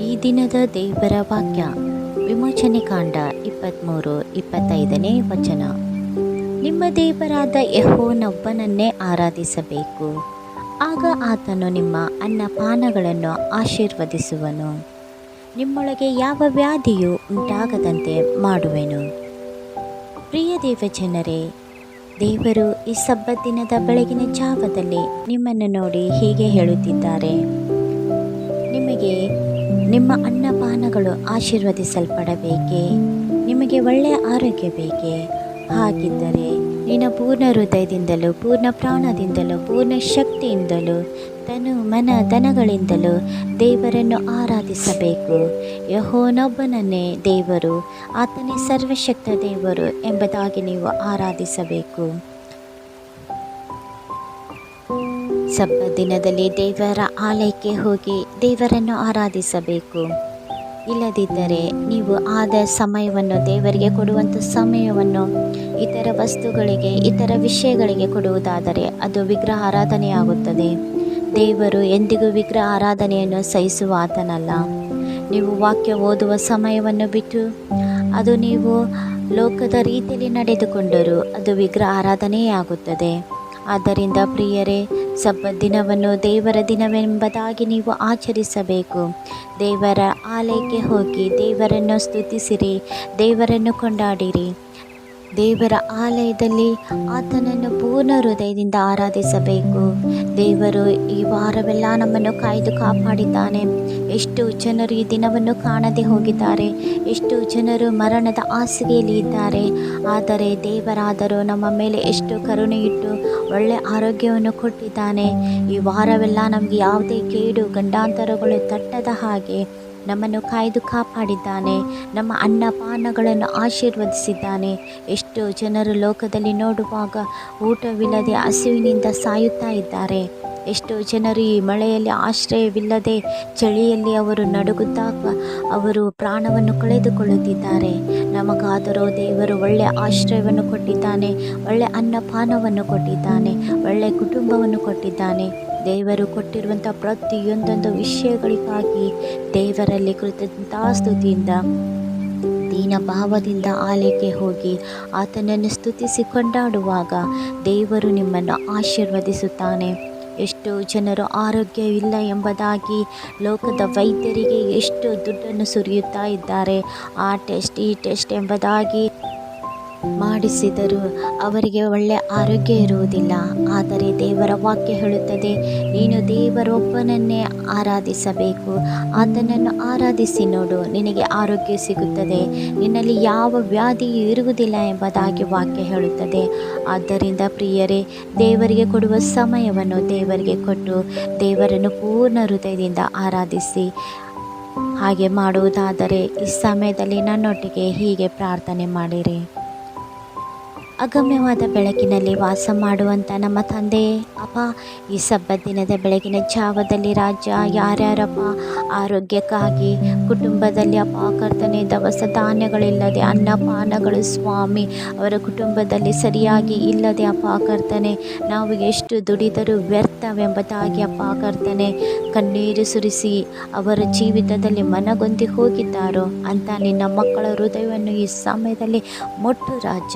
ಈ ದಿನದ ದೇವರ ವಾಕ್ಯ ವಿಮೋಚನೆ ಕಾಂಡ 23-25ನೇ ವಚನ. ನಿಮ್ಮ ದೇವರಾದ ಯೆಹೋವನೊಬ್ಬನನ್ನೇ ಆರಾಧಿಸಬೇಕು, ಆಗ ಆತನು ನಿಮ್ಮ ಅನ್ನಪಾನಗಳನ್ನು ಆಶೀರ್ವದಿಸುವನು, ನಿಮ್ಮೊಳಗೆ ಯಾವ ವ್ಯಾಧಿಯೂ ಉಂಟಾಗದಂತೆ ಮಾಡುವೆನು. ಪ್ರಿಯ ದೇವಜನರೇ, ದೇವರು ಈ ಸಬ್ಬತ್ ದಿನದ ಬೆಳಗಿನ ಜಾವದಲ್ಲಿ ನಿಮ್ಮನ್ನು ನೋಡಿ ಹೀಗೆ ಹೇಳುತ್ತಿದ್ದಾರೆ, ನಿಮಗೆ ನಿಮ್ಮ ಅನ್ನಪಾನಗಳು ಆಶೀರ್ವದಿಸಲ್ಪಡಬೇಕೇ? ನಿಮಗೆ ಒಳ್ಳೆಯ ಆರೋಗ್ಯ ಬೇಕೇ? ಹಾಗಿದ್ದರೆ ನಿನ್ನ ಪೂರ್ಣ ಹೃದಯದಿಂದಲೂ, ಪೂರ್ಣ ಪ್ರಾಣದಿಂದಲೂ, ಪೂರ್ಣ ಶಕ್ತಿಯಿಂದಲೂ, ತನು ಮನ ಧನಗಳಿಂದಲೂ ದೇವರನ್ನು ಆರಾಧಿಸಬೇಕು. ಯೆಹೋವನೊಬ್ಬನನ್ನೇ ದೇವರು, ಆತನೇ ಸರ್ವಶಕ್ತ ದೇವರು ಎಂಬುದಾಗಿ ನೀವು ಆರಾಧಿಸಬೇಕು. ಸಬ್ಬತ್ ದಿನದಲ್ಲಿ ದೇವರ ಆಲಯಕ್ಕೆ ಹೋಗಿ ದೇವರನ್ನು ಆರಾಧಿಸಬೇಕು. ಇಲ್ಲದಿದ್ದರೆ ನೀವು ಆದ ಸಮಯವನ್ನು, ದೇವರಿಗೆ ಕೊಡುವಂಥ ಸಮಯವನ್ನು ಇತರ ವಸ್ತುಗಳಿಗೆ, ಇತರ ವಿಷಯಗಳಿಗೆ ಕೊಡುವುದಾದರೆ ಅದು ವಿಗ್ರಹ ಆರಾಧನೆಯಾಗುತ್ತದೆ. ದೇವರು ಎಂದಿಗೂ ವಿಗ್ರಹ ಆರಾಧನೆಯನ್ನು ಸಹಿಸುವ ಆತನಲ್ಲ. ನೀವು ವಾಕ್ಯ ಓದುವ ಸಮಯವನ್ನು ಬಿಟ್ಟು ಅದು ನೀವು ಲೋಕದ ರೀತಿಯಲ್ಲಿ ನಡೆದುಕೊಂಡರೂ ಅದು ವಿಗ್ರಹ ಆರಾಧನೆಯೇ ಆಗುತ್ತದೆ. ಆದ್ದರಿಂದ ಪ್ರಿಯರೇ, ಸಬ್ಬತ್ ದಿನವನ್ನು ದೇವರ ದಿನವೆಂಬುದಾಗಿ ನೀವು ಆಚರಿಸಬೇಕು. ದೇವರ ಆಲಯಕ್ಕೆ ಹೋಗಿ ದೇವರನ್ನು ಸ್ತುತಿಸಿರಿ, ದೇವರನ್ನು ಕೊಂಡಾಡಿರಿ. ದೇವರ ಆಲಯದಲ್ಲಿ ಆತನನ್ನು ಪೂರ್ಣ ಹೃದಯದಿಂದ ಆರಾಧಿಸಬೇಕು. ದೇವರು ಈ ವಾರವೆಲ್ಲ ನಮ್ಮನ್ನು ಕಾಯ್ದು ಕಾಪಾಡಿದ್ದಾನೆ. ಎಷ್ಟು ಜನರು ಈ ದಿನವನ್ನು ಕಾಣದೆ ಹೋಗಿದ್ದಾರೆ, ಎಷ್ಟು ಜನರು ಮರಣದ ಹಾಸಿಗೆಯಲ್ಲಿ ಇದ್ದಾರೆ. ಆದರೆ ದೇವರಾದರೂ ನಮ್ಮ ಮೇಲೆ ಎಷ್ಟು ಕರುಣೆಯಿಟ್ಟು ಒಳ್ಳೆಯ ಆರೋಗ್ಯವನ್ನು ಕೊಟ್ಟಿದ್ದಾನೆ. ಈ ವಾರವೆಲ್ಲ ನಮಗೆ ಯಾವುದೇ ಕೇಡು ಗಂಡಾಂತರಗಳು ತಟ್ಟದ ಹಾಗೆ ನಮ್ಮನ್ನು ಕಾಯ್ದು ಕಾಪಾಡಿದ್ದಾನೆ. ನಮ್ಮ ಅನ್ನಪಾನಗಳನ್ನು ಆಶೀರ್ವದಿಸಿದ್ದಾನೆ. ಎಷ್ಟೋ ಜನರು ಲೋಕದಲ್ಲಿ ನೋಡುವಾಗ ಊಟವಿಲ್ಲದೆ ಹಸಿವಿನಿಂದ ಸಾಯುತ್ತಾ ಇದ್ದಾರೆ. ಎಷ್ಟೋ ಜನರು ಈ ಮಳೆಯಲ್ಲಿ ಆಶ್ರಯವಿಲ್ಲದೆ ಚಳಿಯಲ್ಲಿ ಅವರು ನಡುಗುತ್ತಾ ಅವರು ಪ್ರಾಣವನ್ನು ಕಳೆದುಕೊಳ್ಳುತ್ತಿದ್ದಾರೆ. ನಮಗಾದರೂ ದೇವರು ಒಳ್ಳೆಯ ಆಶ್ರಯವನ್ನು ಕೊಟ್ಟಿದ್ದಾನೆ, ಒಳ್ಳೆಯ ಅನ್ನಪಾನವನ್ನು ಕೊಟ್ಟಿದ್ದಾನೆ, ಒಳ್ಳೆಯ ಕುಟುಂಬವನ್ನು ಕೊಟ್ಟಿದ್ದಾನೆ. ದೇವರು ಕೊಟ್ಟಿರುವಂಥ ಪ್ರತಿಯೊಂದೊಂದು ವಿಷಯಗಳಿಗಾಗಿ ದೇವರಲ್ಲಿ ಕೃತಜ್ಞತಾಸ್ತುತಿಯಿಂದ, ದೀನ ಭಾವದಿಂದ ಆಲಯಕ್ಕೆ ಹೋಗಿ ಆತನನ್ನು ಸ್ತುತಿಸಿ ಕೊಂಡಾಡುವಾಗ ದೇವರು ನಿಮ್ಮನ್ನು ಆಶೀರ್ವದಿಸುತ್ತಾನೆ. ಎಷ್ಟೋ ಜನರು ಆರೋಗ್ಯವಿಲ್ಲ ಎಂಬುದಾಗಿ ಲೋಕದ ವೈದ್ಯರಿಗೆ ಎಷ್ಟು ದುಡ್ಡನ್ನು ಸುರಿಯುತ್ತಾ ಇದ್ದಾರೆ. ಆ ಟೆಸ್ಟ್ ಈ ಟೆಸ್ಟ್ ಎಂಬುದಾಗಿ ಮಾಡಿಸಿದರೂ ಅವರಿಗೆ ಒಳ್ಳೆಯ ಆರೋಗ್ಯ ಇರುವುದಿಲ್ಲ. ಆದರೆ ದೇವರ ವಾಕ್ಯ ಹೇಳುತ್ತದೆ, ನೀನು ದೇವರೊಬ್ಬನನ್ನೇ ಆರಾಧಿಸಬೇಕು. ಆತನನ್ನು ಆರಾಧಿಸಿ ನೋಡು, ನಿನಗೆ ಆರೋಗ್ಯ ಸಿಗುತ್ತದೆ, ನಿನ್ನಲ್ಲಿ ಯಾವ ವ್ಯಾಧಿಯೂ ಇರುವುದಿಲ್ಲ ಎಂಬುದಾಗಿ ವಾಕ್ಯ ಹೇಳುತ್ತದೆ. ಆದ್ದರಿಂದ ಪ್ರಿಯರೇ, ದೇವರಿಗೆ ಕೊಡುವ ಸಮಯವನ್ನು ದೇವರಿಗೆ ಕೊಟ್ಟು ದೇವರನ್ನು ಪೂರ್ಣ ಹೃದಯದಿಂದ ಆರಾಧಿಸಿ. ಹಾಗೆ ಮಾಡುವುದಾದರೆ ಈ ಸಮಯದಲ್ಲಿ ನನ್ನೊಟ್ಟಿಗೆ ಹೀಗೆ ಪ್ರಾರ್ಥನೆ ಮಾಡಿರಿ. ಅಗಮ್ಯವಾದ ಬೆಳಕಿನಲ್ಲಿ ವಾಸ ಮಾಡುವಂಥ ನಮ್ಮ ತಂದೆಯೇ, ಅಪ್ಪ, ಈ ಸಬ್ಬತ್ ದಿನದ ಬೆಳಗಿನ ಜಾವದಲ್ಲಿ ರಾಜ್ಯ ಯಾರ್ಯಾರಪ್ಪ ಆರೋಗ್ಯಕ್ಕಾಗಿ ಕುಟುಂಬದಲ್ಲಿ ಅಪ್ಪ ಕರ್ತನೆ ದವಸ ಧಾನ್ಯಗಳಿಲ್ಲದೆ ಅನ್ನಪಾನಗಳು ಸ್ವಾಮಿ ಅವರ ಕುಟುಂಬದಲ್ಲಿ ಸರಿಯಾಗಿ ಇಲ್ಲದೆ ಅಪ್ಪ ಕರ್ತನೆ ನಾವು ಎಷ್ಟು ದುಡಿದರೂ ವ್ಯರ್ಥವೆಂಬುದಾಗಿ ಅಪ್ಪ ಕರ್ತನೆ ಕಣ್ಣೀರು ಸುರಿಸಿ ಅವರ ಜೀವಿತದಲ್ಲಿ ಮನಗೊಂದಿ ಹೋಗಿದ್ದಾರೋ ಅಂತ ನಿನ್ನ ಮಕ್ಕಳ ಹೃದಯವನ್ನು ಈ ಸಮಯದಲ್ಲಿ ಮುಟ್ಟು ರಾಜ.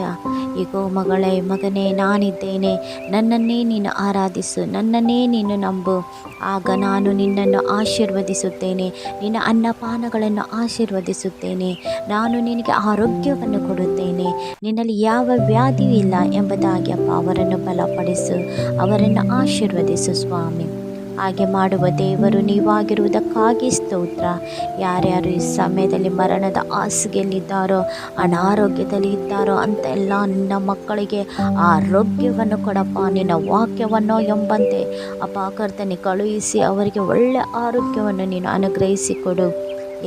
ಈಗೋ ಮಗಳೇ, ಮಗನೇ, ನಾನಿದ್ದೇನೆ, ನನ್ನನ್ನೇ ನೀನು ಆರಾಧಿಸು, ನನ್ನನ್ನೇ ನೀನು ನಂಬು, ಆಗ ನಾನು ನಿನ್ನನ್ನು ಆಶೀರ್ವದಿಸುತ್ತೇನೆ, ನಿನ್ನ ಅನ್ನಪಾನಗಳನ್ನು ಆಶೀರ್ವದಿಸುತ್ತೇನೆ, ನಾನು ನಿನಗೆ ಆರೋಗ್ಯವನ್ನು ಕೊಡುತ್ತೇನೆ, ನಿನ್ನಲ್ಲಿ ಯಾವ ವ್ಯಾಧಿಯೂ ಇಲ್ಲ ಎಂಬುದಾಗಿ ಅಪ್ಪ ಅವರನ್ನು ಬಲಪಡಿಸು, ಅವರನ್ನು ಆಶೀರ್ವದಿಸು ಸ್ವಾಮಿ. ಹಾಗೆ ಮಾಡುವ ದೇವರು ನೀವಾಗಿರುವುದಕ್ಕಾಗಿ ಸ್ತೋತ್ರ. ಯಾರ್ಯಾರು ಈ ಸಮಯದಲ್ಲಿ ಮರಣದ ಹಾಸಿಗೆಯಲ್ಲಿದ್ದಾರೋ, ಅನಾರೋಗ್ಯದಲ್ಲಿ ಇದ್ದಾರೋ ಅಂತೆಲ್ಲ ನಿನ್ನ ಮಕ್ಕಳಿಗೆ ಆರೋಗ್ಯವನ್ನು ಕೊಡಪ್ಪ. ನಿನ್ನ ವಾಕ್ಯವನ್ನು ಎಂಬಂತೆ ಅಪ್ಪ ಕರ್ತನೆ ಕಳುಹಿಸಿ ಅವರಿಗೆ ಒಳ್ಳೆಯ ಆರೋಗ್ಯವನ್ನು ನೀನು ಅನುಗ್ರಹಿಸಿಕೊಡು.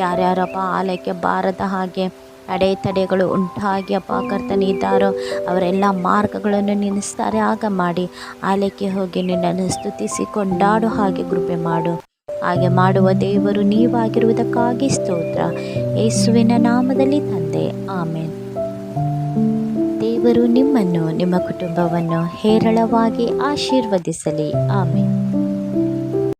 ಯಾರ್ಯಾರಪ್ಪ ಆಲಯಕ್ಕೆ ಬಾರದ ಹಾಗೆ ಅಡೆತಡೆಗಳು ಉಂಟಾಗಿ ಅಪ್ಪ ಕರ್ತನೆ ಇದ್ದಾರೋ ಅವರೆಲ್ಲ ಮಾರ್ಗಗಳನ್ನು ನೀನು ಸರಿಯಾಗಿ ಮಾಡಿ ಆಲಯಕ್ಕೆ ಹೋಗಿ ನಿನ್ನನ್ನು ಸ್ತುತಿಸಿ ಕೊಂಡಾಡೋ ಹಾಗೆ ಕೃಪೆ ಮಾಡು. ಹಾಗೆ ಮಾಡುವ ದೇವರು ನೀವಾಗಿರುವುದಕ್ಕಾಗಿ ಸ್ತೋತ್ರ. ಯೇಸುವಿನ ನಾಮದಲ್ಲಿ ತಂದೆ, ಆಮೇನ್. ದೇವರು ನಿಮ್ಮನ್ನು, ನಿಮ್ಮ ಕುಟುಂಬವನ್ನು ಹೇರಳವಾಗಿ ಆಶೀರ್ವದಿಸಲಿ. ಆಮೇನ್.